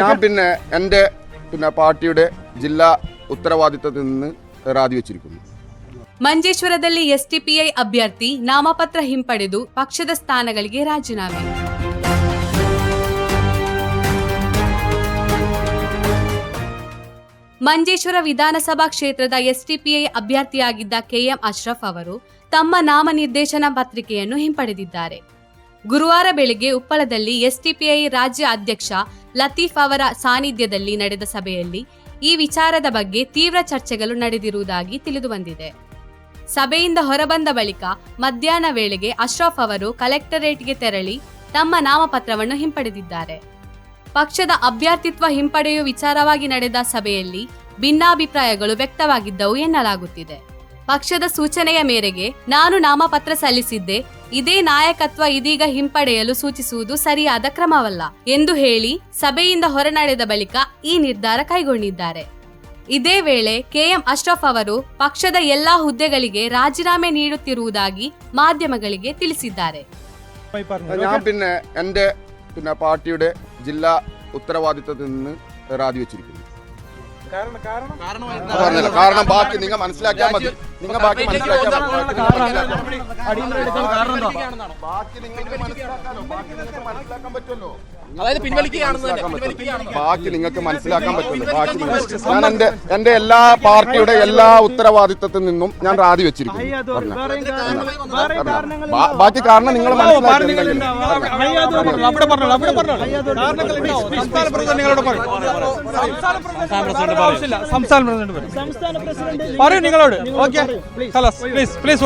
ഞാൻ എൻ്റെ പാർട്ടിയുടെ ജില്ലാ ഉത്തരവാദിത്തത്തിൽ നിന്ന് രാജിവെച്ചിരിക്കുന്നു. ಮಂಜೇಶ್ವರದಲ್ಲಿ ಎಸ್ಡಿಪಿಐ ಅಭ್ಯರ್ಥಿ ನಾಮಪತ್ರ ಹಿಂಪಡೆದು ಪಕ್ಷದ ಸ್ಥಾನಗಳಿಗೆ ರಾಜೀನಾಮೆ. ಮಂಜೇಶ್ವರ ವಿಧಾನಸಭಾ ಕ್ಷೇತ್ರದ ಎಸ್ಡಿಪಿಐ ಅಭ್ಯರ್ಥಿಯಾಗಿದ್ದ ಕೆಎಂ ಅಶ್ರಫ್ ಅವರು ತಮ್ಮ ನಾಮನಿರ್ದೇಶನ ಪತ್ರಿಕೆಯನ್ನು ಹಿಂಪಡೆದಿದ್ದಾರೆ. ಗುರುವಾರ ಬೆಳಗ್ಗೆ ಉಪ್ಪಳದಲ್ಲಿ ಎಸ್ಡಿಪಿಐ ರಾಜ್ಯ ಅಧ್ಯಕ್ಷ ಲತೀಫ್ ಅವರ ಸಾನ್ನಿಧ್ಯದಲ್ಲಿ ನಡೆದ ಸಭೆಯಲ್ಲಿ ಈ ವಿಚಾರದ ಬಗ್ಗೆ ತೀವ್ರ ಚರ್ಚೆಗಳು ನಡೆದಿರುವುದಾಗಿ ತಿಳಿದುಬಂದಿದೆ. ಸಭೆಯಿಂದ ಹೊರಬಂದ ಬಳಿಕ ಮಧ್ಯಾಹ್ನ ವೇಳೆಗೆ ಅಶ್ರಫ್ ಅವರು ಕಲೆಕ್ಟರೇಟ್ಗೆ ತೆರಳಿ ತಮ್ಮ ನಾಮಪತ್ರವನ್ನು ಹಿಂಪಡೆದಿದ್ದಾರೆ. ಪಕ್ಷದ ಅಭ್ಯರ್ಥಿತ್ವ ಹಿಂಪಡೆಯುವ ವಿಚಾರವಾಗಿ ನಡೆದ ಸಭೆಯಲ್ಲಿ ಭಿನ್ನಾಭಿಪ್ರಾಯಗಳು ವ್ಯಕ್ತವಾಗಿದ್ದವು ಎನ್ನಲಾಗುತ್ತಿದೆ. ಪಕ್ಷದ ಸೂಚನೆಯ ಮೇರೆಗೆ ನಾನು ನಾಮಪತ್ರ ಸಲ್ಲಿಸಿದ್ದೆ, ಇದೇ ನಾಯಕತ್ವ ಇದೀಗ ಹಿಂಪಡೆಯಲು ಸೂಚಿಸುವುದು ಸರಿಯಾದ ಕ್ರಮವಲ್ಲ ಎಂದು ಹೇಳಿ ಸಭೆಯಿಂದ ಹೊರನಡೆದ ಬಳಿಕ ಈ ನಿರ್ಧಾರ ಕೈಗೊಂಡಿದ್ದಾರೆ. ಇದೇ ವೇಳೆ ಕೆಎಂ ಅಶ್ರಫ್ ಅವರು ಪಕ್ಷದ ಎಲ್ಲಾ ಹುದ್ದೆಗಳಿಗೆ ರಾಜೀನಾಮೆ ನೀಡುತ್ತಿರುವುದಾಗಿ ಮಾಧ್ಯಮಗಳಿಗೆ ತಿಳಿಸಿದ್ದಾರೆ. ഞാൻ പാർട്ടിയുടെ ജില്ലാ ഉത്തരവാദിത്തത്തിൽ നിന്ന് രാജിവെച്ചിരിക്കുന്നു. കാരണം ബാക്കി നിങ്ങൾ മനസ്സിലാക്കാൻ മതി. ബാക്കി നിങ്ങൾക്ക് മനസ്സിലാക്കാൻ പറ്റുമല്ലോ. ഞാൻ എന്റെ എല്ലാ പാർട്ടിയുടെ എല്ലാ ഉത്തരവാദിത്തത്തിൽ നിന്നും ഞാൻ രാജിവെച്ചിരിക്കുന്നു. ബാക്കി കാരണം നിങ്ങൾ മനസ്സിലാക്കി. സംസ്ഥാന പ്രസിഡന്റ് പറയൂ നിങ്ങളോട്. Okay please please